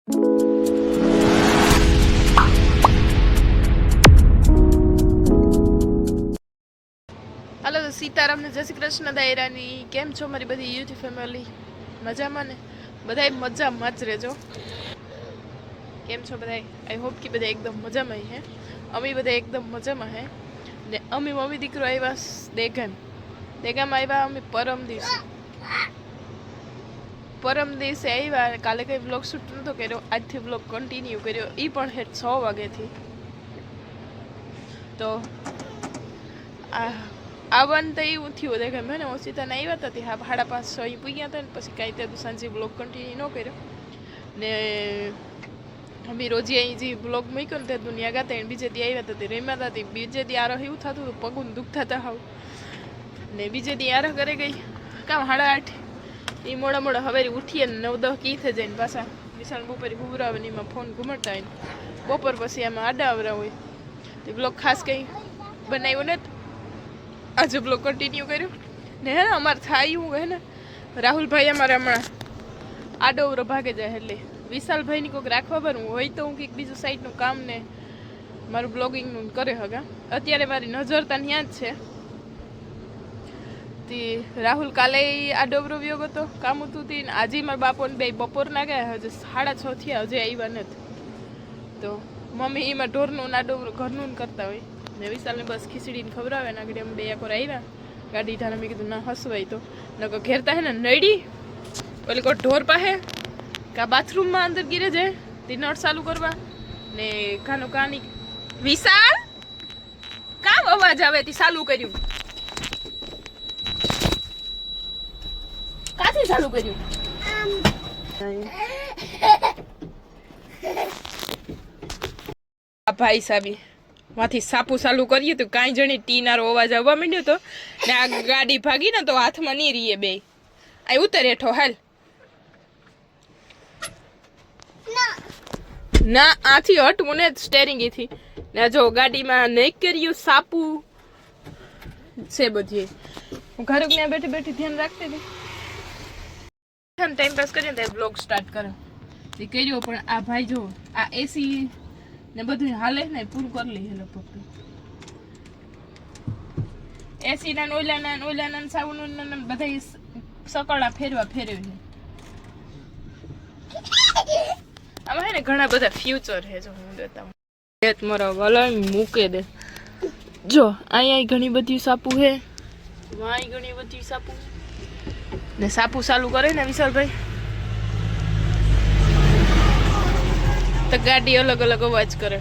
હાલો સીતારામ ને જય શ્રી કૃષ્ણ દાયરાની કેમ છો મારી બધી યુટ્યુબ ફેમિલી મજામાં ને બધાય મજામાં જ રહેજો કેમ છો બધાય આઈ હોપ કે બધા એકદમ મજામાં હે અમે બધા એકદમ મજામાં હે ને અમે મમ્મી દીકરો આવ્યા દેગામાં આવ્યા અમે પરમ દિવસે આવ્યા કાલે કંઈ વ્લોગ શૂટ નહોતો કર્યો આજથી વ્લોગ કન્ટિન્યુ કર્યો એ પણ હે 6 વાગ્યાથી તો આવવાનું તો એવું થયું દેખાય મેં ને ઓછીતાને આવ્યા હતા ત્યાં 5:30 અહીં પૂગ્યા હતા ને પછી કાંઈ ત્યાં સાંજે બ્લોગ કન્ટિન્યુ ન કર્યો ને અમે રોજે અહીં જે બ્લોગ મૂક્યો ને ત્યાં દુનિયા ગાતા એને બીજે દી આવ્યા હતા તે રેમાતા હતી બીજે દી આરો એવું થતું હતું પગું દુખતા હતા હાવ ને બીજે દી આરો કરે ગઈ કામ 8:30 એ મોડા હવે ઉઠીએ ને 9-10 કી થઈ જાય ને પાછા વિશાળ બપોરે ઘૂમરાવે ને એમાં ફોન ઘૂમરતા હોય ને બપોર પછી આમાં આડા આવરા હોય તે બ્લોગ ખાસ કંઈ બનાવ્યો નથી આજે બ્લોગ કન્ટિન્યુ કર્યું ને હે ને અમારે થાય એવું હે ને રાહુલભાઈ અમારે હમણાં આડોવરો ભાગે જાય એટલે વિશાલભાઈની કોઈક રાખવા પર હોય તો હું કંઈક બીજું સાઈડનું કામ ને મારું બ્લોગિંગનું કરે હગા અત્યારે મારી નજર ત્યાં જ છે તે રાહુલ કાલે આડોવરો વ્યોગ હતો કામ હતું તે આજે મારા બાપોને બે બપોરના ગયા હજુ 6:30 થયા હજુ આવ્યા નથી તો મમ્મી એમાં ઢોરનું આડોવરો ઘરનું કરતા હોય ને વિશાલને બસ ખીચડીને ખવડાવે ને આગળ અમે બે એકવાર આવ્યા ગાડી ઢાને મેં કીધું ના હસવાય તો નકર ઘેરતા હે ને નડી ઓલી કોઈ ઢોર પાસે કા બાથરૂમમાં અંદર ગીરે જાય તે નળ ચાલુ કરવા ને કાની વિશાલ કામ અવાજ આવે તે ચાલુ કર્યું કાથી ચાલુ કર્યું ભાઈ સાબી માંથી સાપુ ચાલુ કરીએ તો કાંઈ જણી ટીનારો અવાજ આવવા માંડ્યો તો ને આ ગાડી ભાગી ને તો હાથમાં નહીં રહીએ બે આ ઉતર હેઠો હાલ ના આથી હટ મને સ્ટેરિંગ એથી ને જો ગાડીમાં નહીં કર્યું સાપુ છે બધી હું ઘરે ત્યાં બેઠી બેઠી ધ્યાન રાખતી હતી ટાઈમ પાસ કરીને તો બ્લોગ સ્ટાર્ટ કર્યો એ કર્યો પણ આ ભાઈ જો આ એસી ને બધું હાલે ને પૂરું કરી લઈએ લગભગ એસી ના ઓઈલાના સાવનું બધા સકડા ફેરવે આમાં હે ને ઘણા બધા ફ્યુચર છે જો હું દેતા હું મારા વાલા મૂકે દે જો અહીંયા ઘણી બધી સાપુ છે વાય ઘણી બધી સાપુ ને સાપુ ચાલુ કરે ને વિશાલભાઈ તો ગાડી અલગ અલગ અવાજ કરે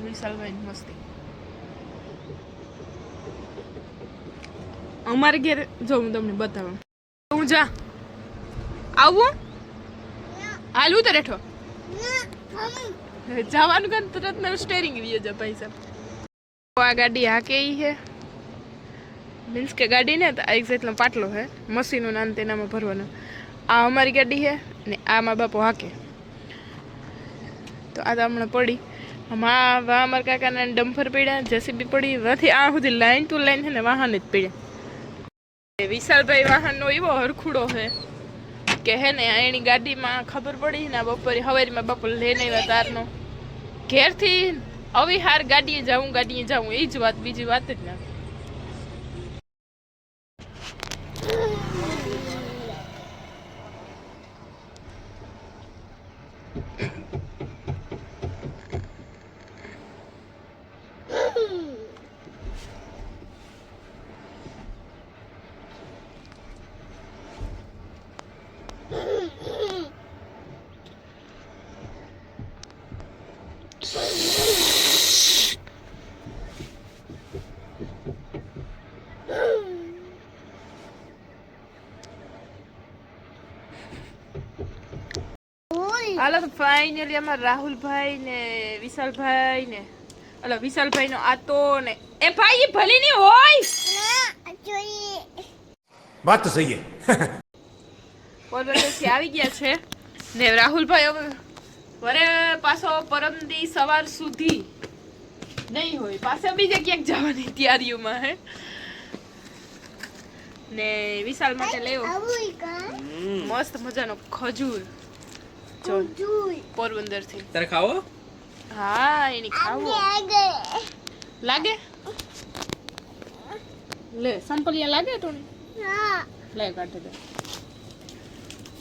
વિશાલભાઈ મસ્તી અમારે ઘેર જો હું તમને બતાવું હું જા આવું હાલું તો રેઠો જવાનું કાન તરત ને સ્ટેરિંગ વીએ જા પૈસા આ ગાડી હાકે ઈ હે મીન્સ કે ગાડી ને આ એક્ઝેક્ટલો પાટલો હે મશીનનું નામ તેનામાં ભરવાનું આ અમારી ગાડી હે ને આ મારા બાપો હાકે તો આ તો હમણાં પડી આમાં વા અમારા કાકાના ડમ્ફર પડ્યા જેસીબી પડી નથી આ સુધી લાઈન ટુ લાઈન છે ને વાહન જ પડ્યા વિશાલભાઈ વાહનનો એવો હરખુડો હે કે હે ને એની ગાડીમાં ખબર પડી ને બપોરે હવારીમાં બપોર લઈને આવ્યા તારનો ઘેરથી અવિહાર ગાડીએ જાઉં એ જ વાત બીજી વાત જ ના હાલો તો ફાઇનલી અમારા રાહુલભાઈ ને વિશાલભાઈ ને અલા વિશાલભાઈ નો આતો ને એ ભાઈ એ ભલી ની હોય વાત તો સહી હે પોરબંદરથી આવી ગયા છે ને રાહુલભાઈ હવે વરે પાછો પરમદી સવાર સુધી નહીં હોય, પાછા બીજે ક્યાંક જવાની તૈયારીઓમાં હે. ને વિશાલ માટે લેવો મસ્ત મજાનો ખજૂર જો પોરબંદર થી. તારે ખાવો? હા એની ખાવો લાગે. લે સંપલિયા લાગે તો લે કાઢી દે.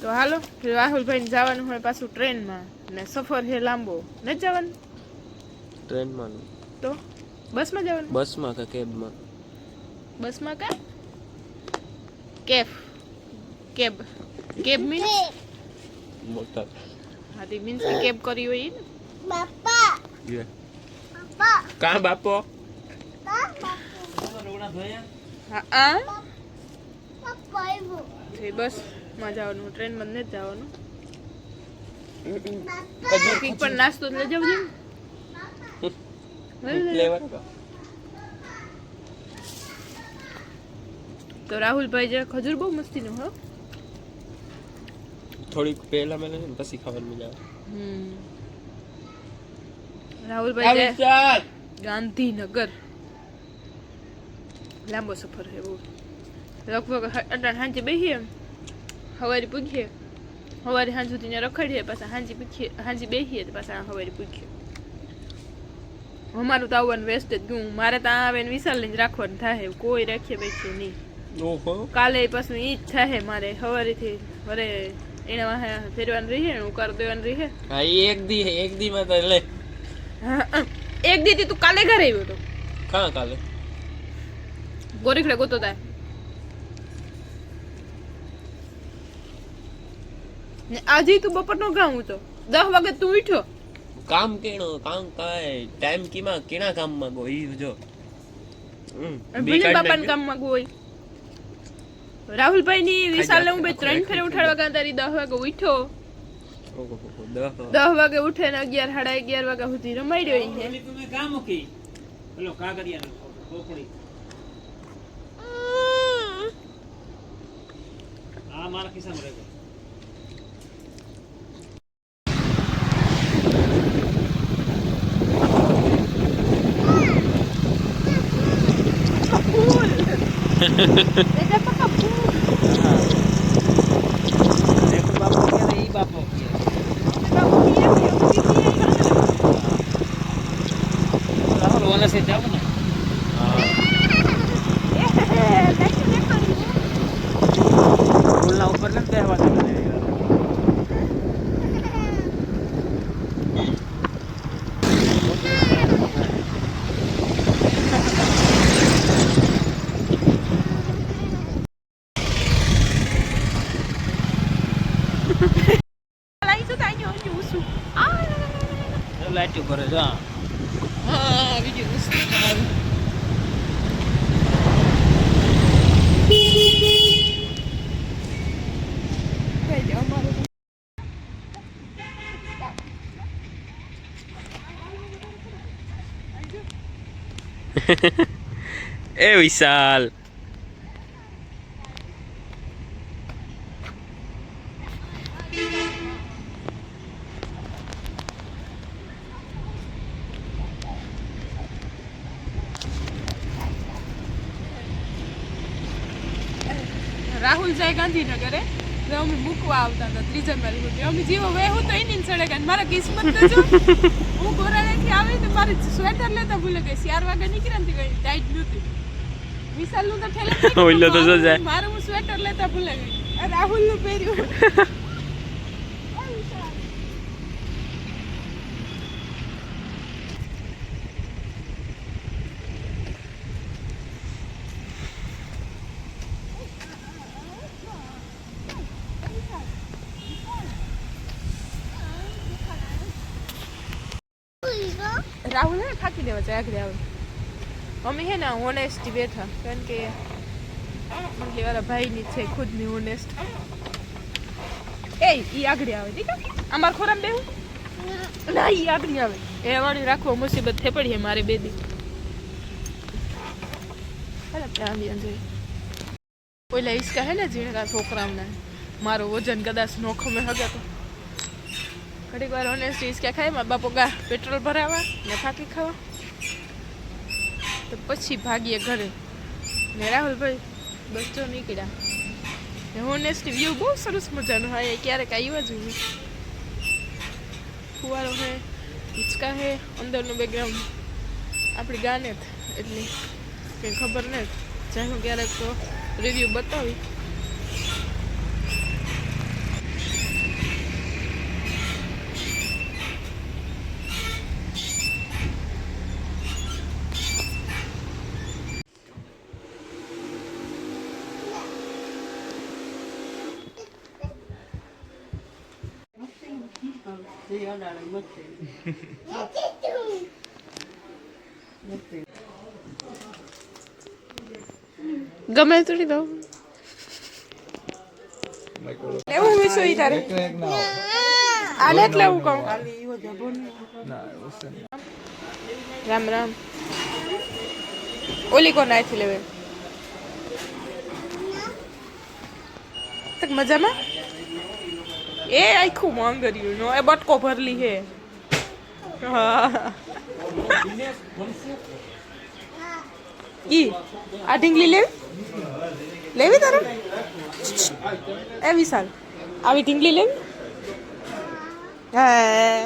તો હાલો રાહુલભાઈ ને જવાનું હોય પાછું ટ્રેનમાં ને સફર હે લાંબો. નથી જવાનું ટ્રેનમાં તો બસમાં જવાનું. બસમાં કે કેબમાં? બસમાં કા cab cab cab means motor. હા તે મીન્સ કેબ કરી હોય ને. કા બાપો? હા આ બસ માં જવાનું, ટ્રેનમાં નથી જવાનું. કંઈક પણ નાસ્તો લઈ જવું જોઈએ. તો રાહુલભાઈ જે ખજૂર બહુ મસ્તી નો હો. થોડીક પહેલા મેલે ને પછી ખાવાની મજા આવે. રાહુલભાઈ જે ગાંધીનગર લાંબો સફર છે બહુ. લગભગ સાંજે બેસીએ સવારે પૂછીએ, સવારે સાંજ સુધી ત્યાં રખડીએ, પાછા સાંજે બેસીએ પાછા સવારે પૂછીએ. અમારું તો આવવાનું વેસ્ટ જ ગયું. મારે તો આવે ને વિશાલ ને જ રાખવાનું થાય, કોઈ રાખીએ બેસીએ નહીં. કાલે પાછું ઈ જ થાય મારે સવારેથી વરે એના વાહે ફેરવાનું રહીએ ને ઉકાર દેવાનું રહીએ. હા એક દી માં તો લે. એક દી તું કાલે ઘરે આવ્યો તો? કાં કાલે? ગોરીખડે ગોતો થાય ને આજે તું બપોર નો ગામ તો 10 વાગે તું ઉઠ્યો. કામ કેણો કામ કાય ટાઈમ કીમાં કેણા કામ માં ગો ઈ જો. ભલે બાપા ને કામ માં હોય. રાહુલભાઈ ની વિશાલ ને હું બે 3 ફેરે ઉઠાડવા ગયા તારી 10 વાગે ઉઠ્યો. 10 વાગે ઉઠે ને 11 સાડા 11 વાગ્યા સુધી રમાડ્યો છે. તમે કામ મૂકી પેલો કાગરિયાનો કોકડી આ મારા ખિસ્સામાં રહી ગયો. देखो बापू कह रहे ही बापू राहुल वाला से जाओ ना बोलना ऊपर ना कहवा લાઈટ ઉપર જ હા વિડિયો એ વિશાલ રાહુલ જાય ગાંધીનગરે તો અમે મૂકવા આવતા હતા 3 જાન્યુઆરી સુધી. અમે જીવો વેહું તો એની સડે ગયા. મારા કિસ્મત તો જો હું ગોરાળેથી આવી તો મારી સ્વેટર લેતા ભૂલે ગઈ. 4 વાગે નીકળ્યા ને કઈ ટાઈટ નહોતી. વિશાલનું તો ઠેલા ઓઈલો તો જો જાય. મારું હું સ્વેટર લેતા ભૂલે ગઈ. આ રાહુલનું પહેર્યું. રાહુલ હે થાકી દેવા છે આગળ આવે. અમે હે ને ઓનેસ્ટી બેઠા કારણ કે મંગલી વાળા ભાઈ ની છે ખુદ ની ઓનેસ્ટ. એ ઈ આગળ આવે ઠીક છે. અમાર ખોરામ બેહું ના ઈ આગળ આવે. એ વાળી રાખવો મુસીબત થઈ પડી હે મારે બે દી. હાલે પ્લાન દી અંજે ઓલા ઈસકા હે ને જીણકા છોકરાઓને મારો વજન કદાચ નોખો મે હગે તો ઘડીક વાર ઓનેસ્ટી ઈસકા ખાય માં બાપો ગા પેટ્રોલ ભરાવા ને ફાકી ખાવા તો પછી ભાગીએ ઘરે ને રાહુલભાઈ બસ જો નીકળ્યા ને હોનેસ્ટલી વ્યૂ બહુ સરસ મજાનો હા એ ક્યારેક આવ્યા જોઈએ ફુવારો હે હિંચકા હે અંદરનું બેકગ્રાઉન્ડ આપણી ગાને એટલે કંઈ ખબર નહીં જાય હું ક્યારેક તો રિવ્યૂ બતાવી ગમે તોડી દઉં લેવું વિશે ઈ તારે આને એટલે હું કહું રામ રામ ઓલી કોણ આથી લેવે તક મજામાં એ આખું માંગર્યું નો એ બટકો ભરલી હે હા ઈ આ ઢીંગલી લેવી તારે એ વિશાલ આવી ઢીંગલી લેવી હા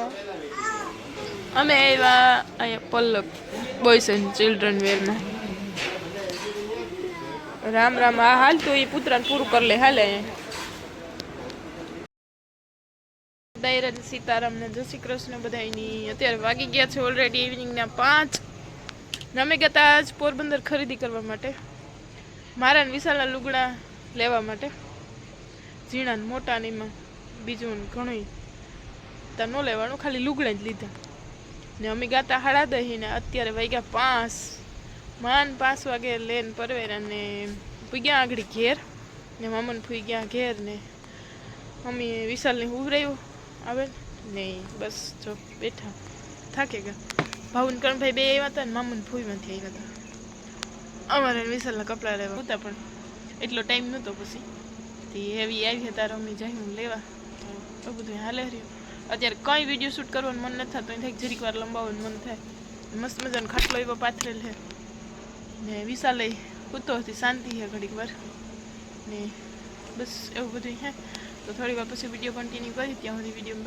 અમે આવ્યા અહીંયા પલ્લવ બોયસ એન્ડ ચિલ્ડ્રન વેરમાં રામ રામ આ હાલ તો એ પુત્રાને પૂરું કરી લે હાલે દાયરા સીતારામ ને જય શ્રી કૃષ્ણ બધાની અત્યારે વાગી ગયા છે ઓલરેડી ઇવનિંગના 5 અમે ગયા હતા આજ પોરબંદર ખરીદી કરવા માટે મારા ને વિશાલના લુગડા લેવા માટે ઝીણા ને મોટા ને એમાં બીજું ઘણું તો ન લેવાનું ખાલી લુગડા જ લીધા ને અમે ગયા હતા 10:30 ને અત્યારે વાગ્યા 5 માન 5 વાગે લઈને પરવેરા ને પૂગ્યા આગળ ઘેર ને મામાને ફૂઈ ગયા ઘેર ને મમ્મી વિશાલને ઉભરાયું આવે ને બસ જો બેઠા થાકે ગયા ભાવન કરણભાઈ બે આવ્યા હતા ને મામુન ફૂઈમાંથી આવ્યા હતા અમારે વિશાલના કપડાં લેવા હતા પણ એટલો ટાઈમ નહોતો પછી તે હેવી આવી હતા અમે જાય હું લેવા તો બધું હાલે રહ્યું અત્યારે કંઈ વિડીયો શૂટ કરવાનું મન નથી થતું થાય જરીક વાર લંબાવવાનું મન થાય મસ્ત મજાનો ખાટલો એવો પાથરેલ છે ને વિશાલે કૂતો હતી શાંતિ છે ઘડીક વાર ને બસ એવું બધું હે તો થોડી વાર પછી વિડીયો કન્ટિન્યુ કરી ત્યાં સુધી વિડીયો